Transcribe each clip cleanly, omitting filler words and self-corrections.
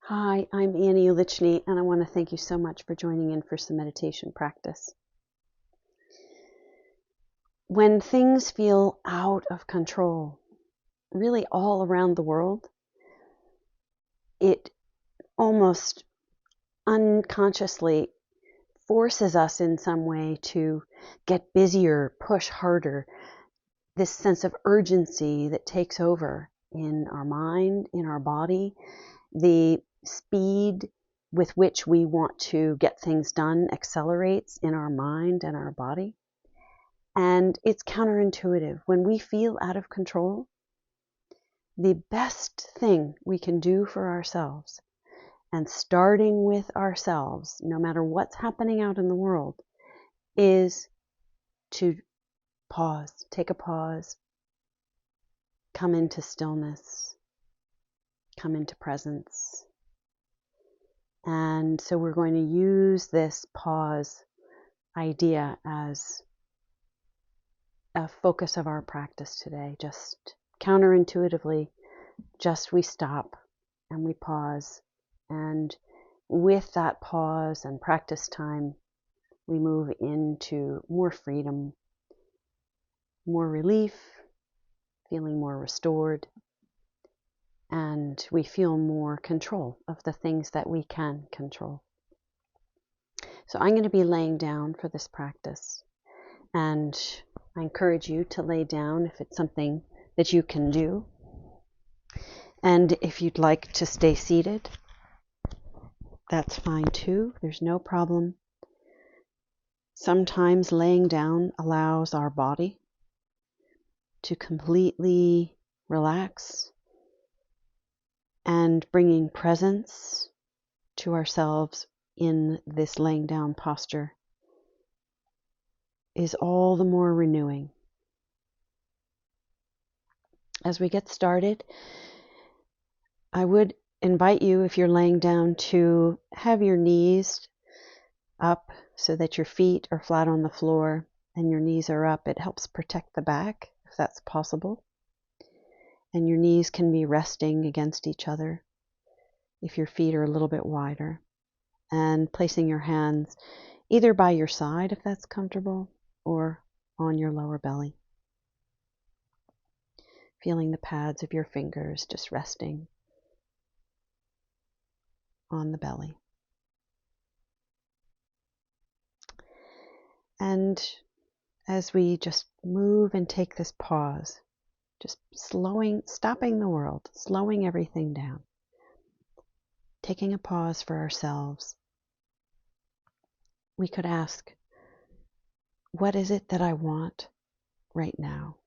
Hi, I'm Annie Ulichny, and I want to thank you so much for joining in for some meditation practice. When things feel out of control, really all around the world, it almost unconsciously forces us in some way to get busier, push harder, this sense of urgency that takes over in our mind, in our body, the speed with which we want to get things done accelerates in our mind and our body. And it's counterintuitive. When we feel out of control, the best thing we can do for ourselves, and starting with ourselves, no matter what's happening out in the world, is to pause, take a pause, come into stillness, come into presence. And so we're going to use this pause idea as a focus of our practice today. Just counterintuitively, just we stop and we pause. And with that pause and practice time, we move into more freedom, more relief, feeling more restored, and we feel more control of the things that we can control. So I'm going to be laying down for this practice, and I encourage you to lay down if it's something that you can do. And if you'd like to stay seated, that's fine too. There's no problem. Sometimes laying down allows our body to completely relax, and bringing presence to ourselves in this laying down posture is all the more renewing. As we get started, I would invite you, if you're laying down, to have your knees up so that your feet are flat on the floor and your knees are up. It helps protect the back, if that's possible. And your knees can be resting against each other if your feet are a little bit wider. And placing your hands either by your side, if that's comfortable, or on your lower belly. Feeling the pads of your fingers just resting on the belly. And as we just move and take this pause, just stopping the world, slowing everything down, taking a pause for ourselves, we could ask, what is it that I want right now?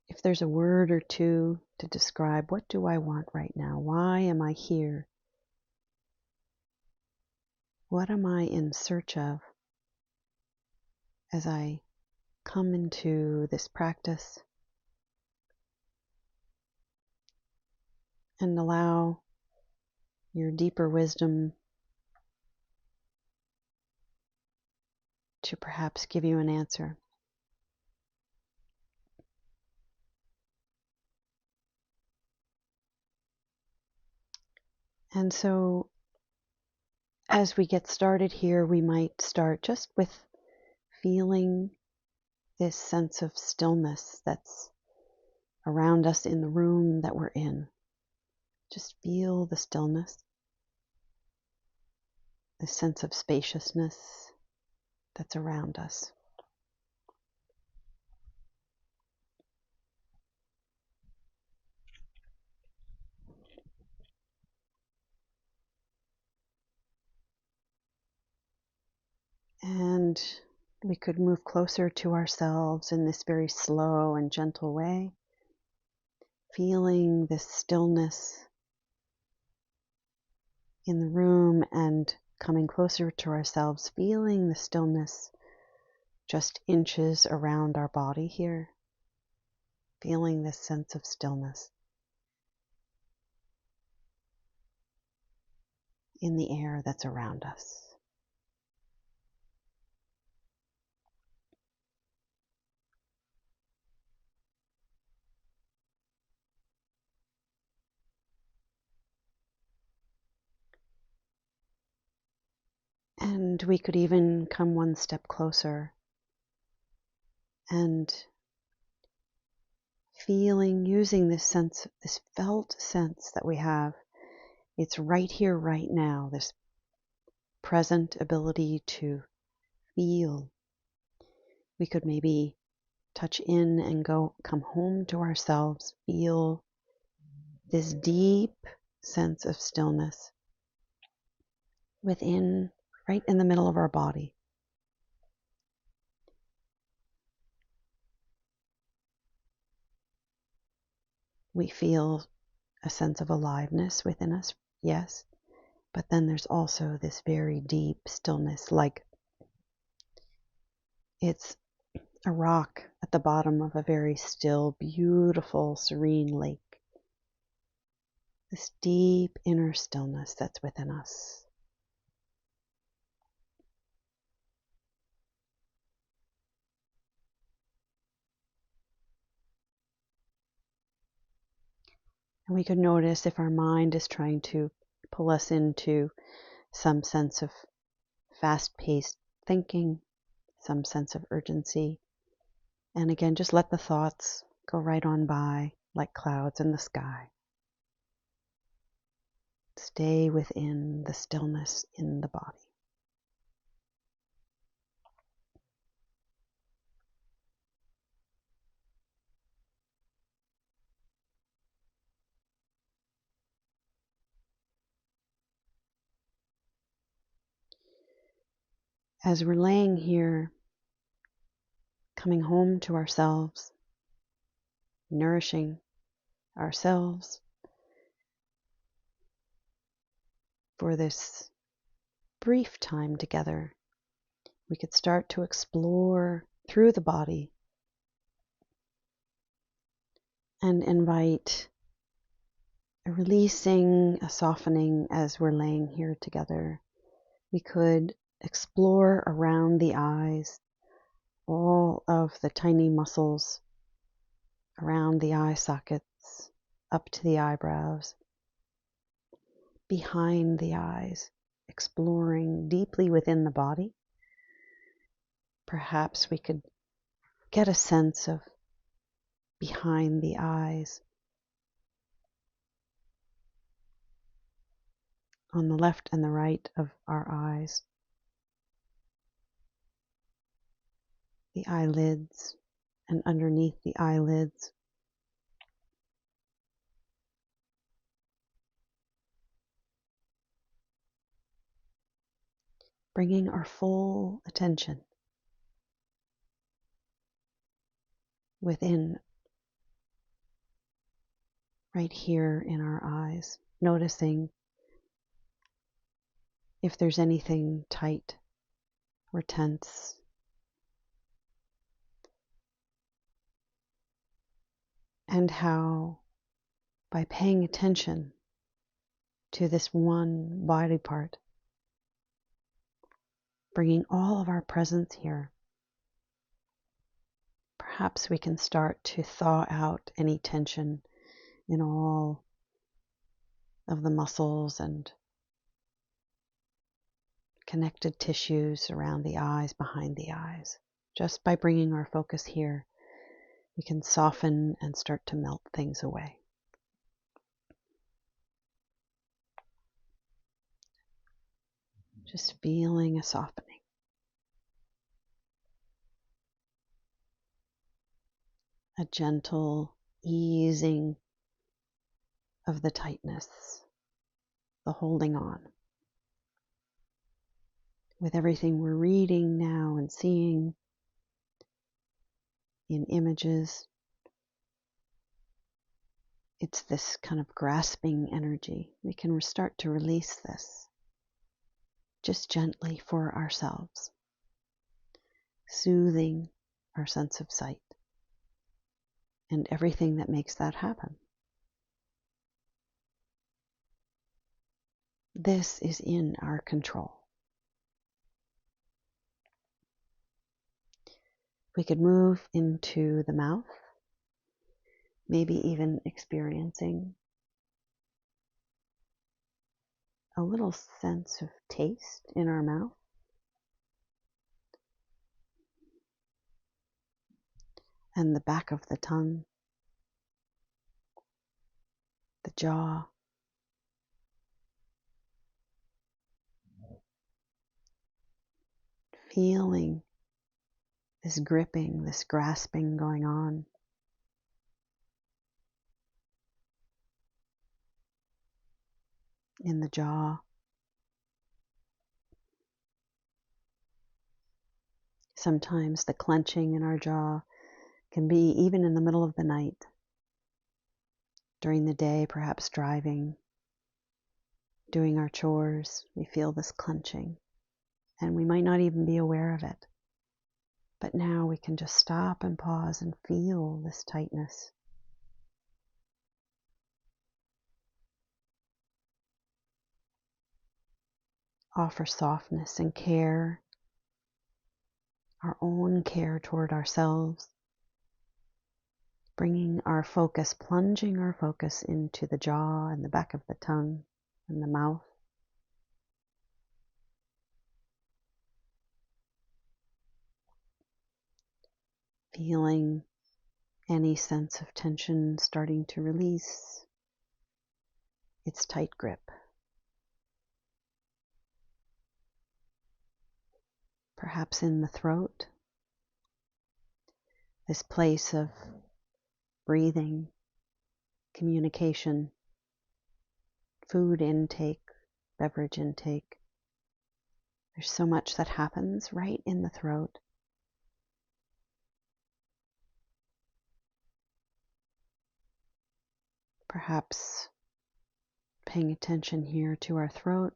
If there's a word or two to describe, what do I want right now? Why am I here? What am I in search of as I come into this practice? And allow your deeper wisdom to perhaps give you an answer. And so as we get started here, we might start just with feeling this sense of stillness that's around us in the room that we're in. Just feel the stillness, the sense of spaciousness that's around us. And we could move closer to ourselves in this very slow and gentle way, feeling this stillness in the room and coming closer to ourselves, feeling the stillness just inches around our body here, feeling this sense of stillness in the air that's around us. And we could even come one step closer and using this sense, this felt sense that we have. It's right here, right now, this present ability to feel. We could maybe touch in and come home to ourselves, feel this deep sense of stillness within, right in the middle of our body. We feel a sense of aliveness within us, yes, but then there's also this very deep stillness, like it's a rock at the bottom of a very still, beautiful, serene lake. This deep inner stillness that's within us. And we could notice if our mind is trying to pull us into some sense of fast-paced thinking, some sense of urgency. And again, just let the thoughts go right on by like clouds in the sky. Stay within the stillness in the body. As we're laying here, coming home to ourselves, nourishing ourselves for this brief time together, we could start to explore through the body and invite a releasing, a softening as we're laying here together. We could explore around the eyes, all of the tiny muscles around the eye sockets, up to the eyebrows, behind the eyes, exploring deeply within the body. Perhaps we could get a sense of behind the eyes, on the left and the right of our eyes, the eyelids and underneath the eyelids. Bringing our full attention within, right here in our eyes, noticing if there's anything tight or tense. And how, by paying attention to this one body part, bringing all of our presence here, perhaps we can start to thaw out any tension in all of the muscles and connected tissues around the eyes, behind the eyes. Just by bringing our focus here, we can soften and start to melt things away. Just feeling a softening. A gentle easing of the tightness, the holding on. With everything we're reading now and seeing in images, it's this kind of grasping energy. We can start to release this just gently for ourselves, soothing our sense of sight and everything that makes that happen. This is in our control. We could move into the mouth, maybe even experiencing a little sense of taste in our mouth. and the back of the tongue, the jaw. Feeling this gripping, this grasping going on. In the jaw. Sometimes the clenching in our jaw can be even in the middle of the night. During the day, perhaps driving, doing our chores, we feel this clenching, and we might not even be aware of it. But now we can just stop and pause and feel this tightness. Offer softness and care, our own care toward ourselves, bringing our focus, plunging our focus into the jaw and the back of the tongue and the mouth. Feeling any sense of tension starting to release its tight grip. Perhaps in the throat, this place of breathing, communication, food intake, beverage intake. There's so much that happens right in the throat. Perhaps paying attention here to our throat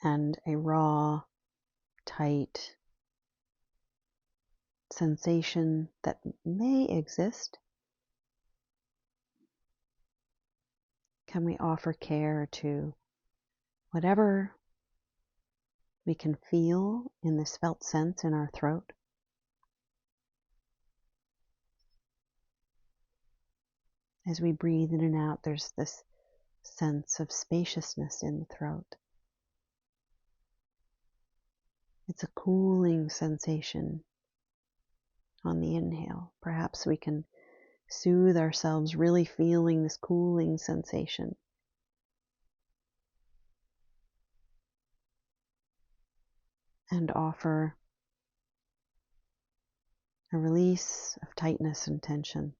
and a raw, tight sensation that may exist. Can we offer care to whatever we can feel in this felt sense in our throat? As we breathe in and out, there's this sense of spaciousness in the throat. It's a cooling sensation on the inhale. Perhaps we can soothe ourselves, really feeling this cooling sensation. And offer a release of tightness and tension.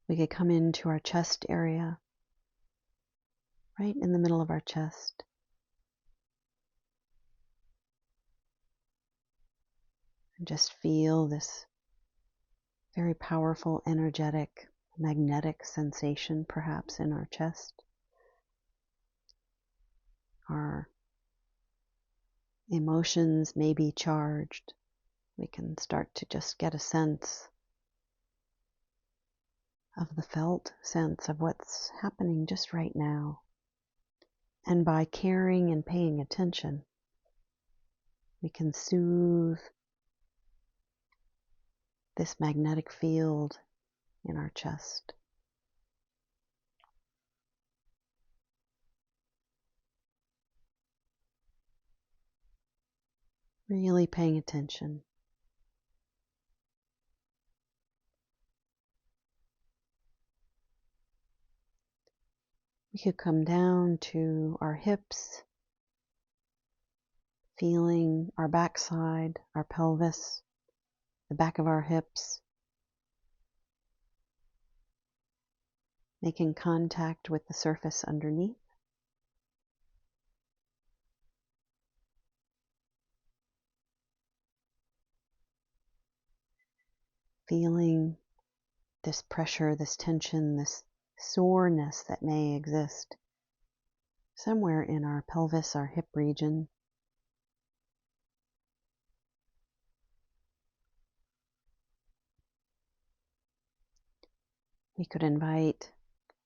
We could come into our chest area, right in the middle of our chest. And just feel this very powerful, energetic, magnetic sensation perhaps in our chest. Our emotions may be charged. We can start to just get a sense of the felt sense of what's happening just right now. And by caring and paying attention, we can soothe this magnetic field in our chest. Really paying attention. We could come down to our hips, feeling our backside, our pelvis, the back of our hips, making contact with the surface underneath. Feeling this pressure, this tension, this soreness that may exist somewhere in our pelvis, our hip region. We could invite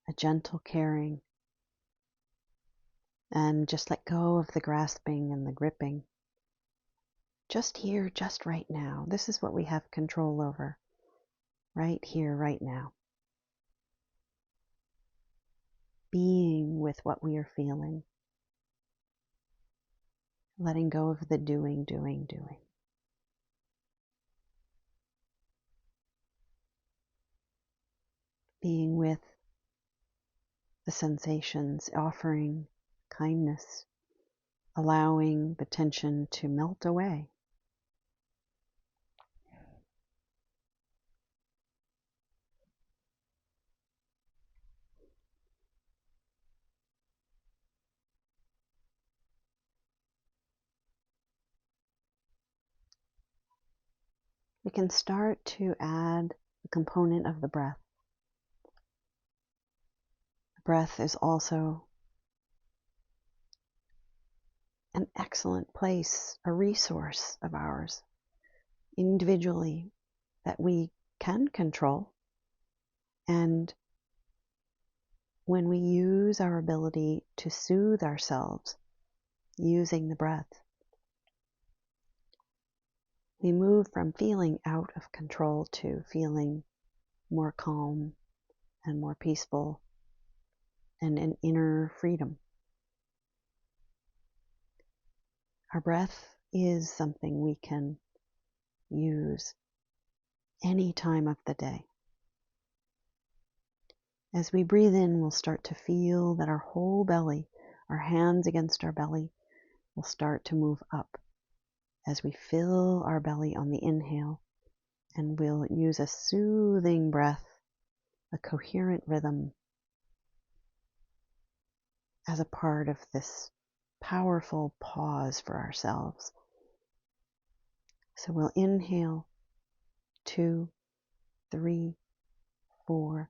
a gentle caring and just let go of the grasping and the gripping. Just here, just right now. This is what we have control over. Right here, right now. Being with what we are feeling. letting go of the doing, doing, doing. Being with the sensations, offering kindness, allowing the tension to melt away. We can start to add the component of the breath. The breath is also an excellent place, a resource of ours, individually, that we can control. And when we use our ability to soothe ourselves using the breath, we move from feeling out of control to feeling more calm and more peaceful and an inner freedom. Our breath is something we can use any time of the day. As we breathe in, we'll start to feel that our whole belly, our hands against our belly, will start to move up as we fill our belly on the inhale, and we'll use a soothing breath, a coherent rhythm, as a part of this powerful pause for ourselves. So we'll inhale 2, 3, 4,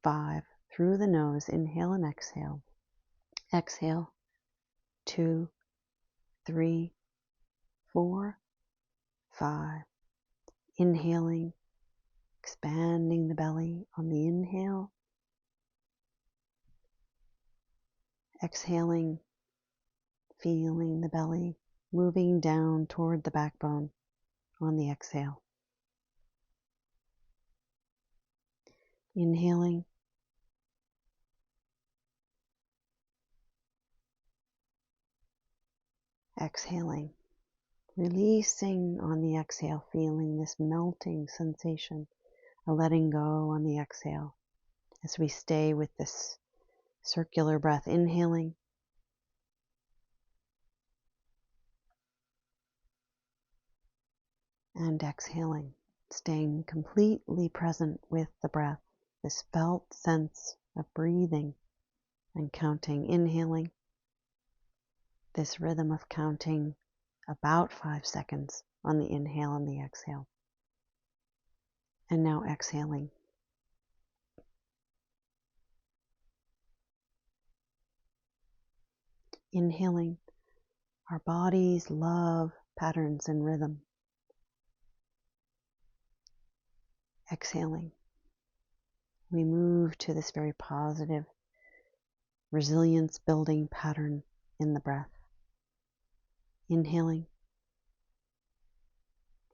5 through the nose. Inhale and exhale. Exhale 2, 3, 4, 5. Inhaling, expanding the belly on the inhale. Exhaling, feeling the belly moving down toward the backbone on the exhale. Inhaling, exhaling, releasing on the exhale, feeling this melting sensation, a letting go on the exhale as we stay with this circular breath. Inhaling, and exhaling, staying completely present with the breath, this felt sense of breathing and counting. Inhaling, this rhythm of counting about 5 seconds on the inhale and the exhale. And now exhaling. Inhaling, our bodies love patterns and rhythm. Exhaling, we move to this very positive, resilience building pattern in the breath. Inhaling,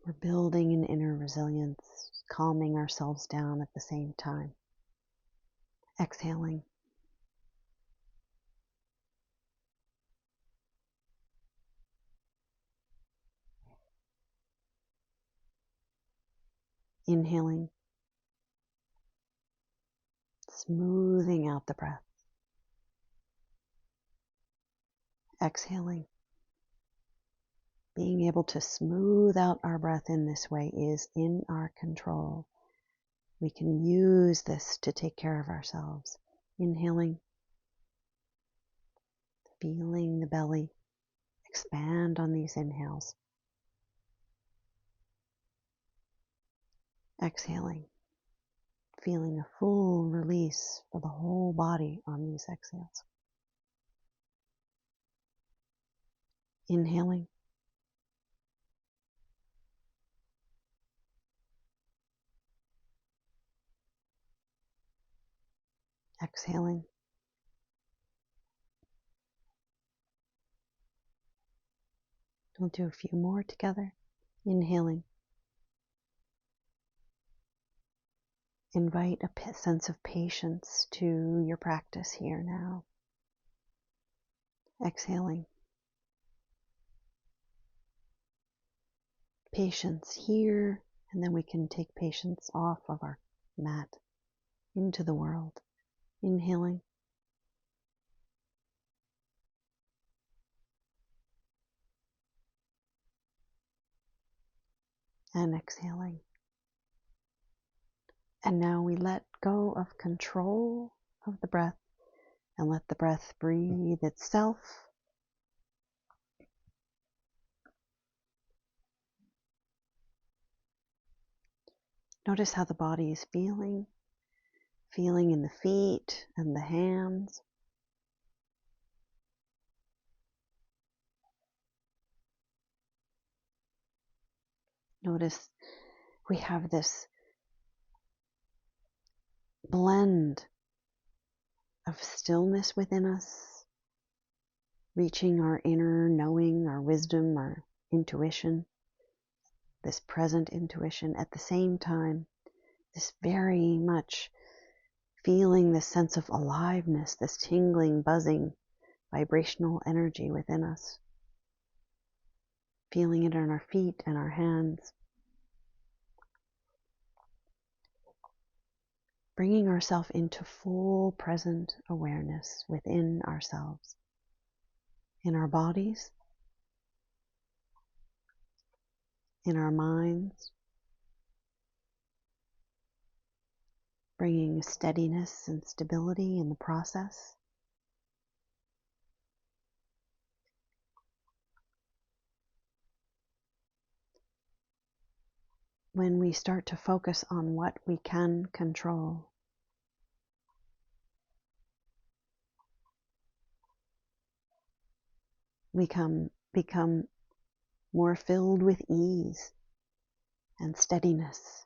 we're building an inner resilience, calming ourselves down at the same time. Exhaling, inhaling, smoothing out the breath. Exhaling, being able to smooth out our breath in this way is in our control. We can use this to take care of ourselves. Inhaling, feeling the belly expand on these inhales. Exhaling, feeling a full release for the whole body on these exhales. Inhaling, exhaling, we'll do a few more together. Inhaling, invite a sense of patience to your practice here now. Exhaling, patience here, and then we can take patience off of our mat into the world. Inhaling and exhaling. And now we let go of control of the breath and let the breath breathe itself. Notice how the body is feeling in the feet and the hands. Notice we have this blend of stillness within us, reaching our inner knowing, our wisdom, our intuition, this present intuition. At the same time, this very much feeling this sense of aliveness, this tingling, buzzing, vibrational energy within us. Feeling it in our feet and our hands. Bringing ourselves into full present awareness within ourselves, in our bodies, in our minds, bringing steadiness and stability in the process. When we start to focus on what we can control, we become more filled with ease and steadiness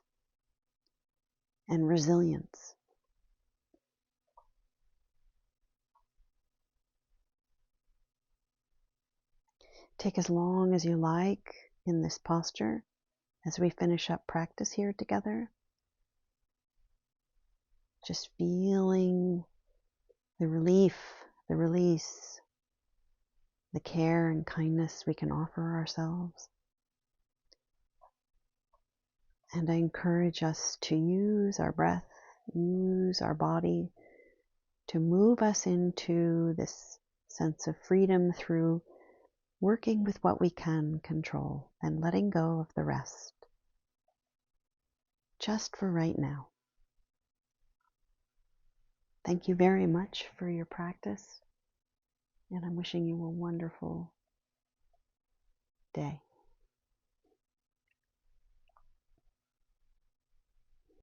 and resilience. Take as long as you like in this posture as we finish up practice here together. Just feeling the relief, the release, the care and kindness we can offer ourselves. And I encourage us to use our breath, use our body to move us into this sense of freedom through working with what we can control and letting go of the rest, just for right now. Thank you very much for your practice, and I'm wishing you a wonderful day.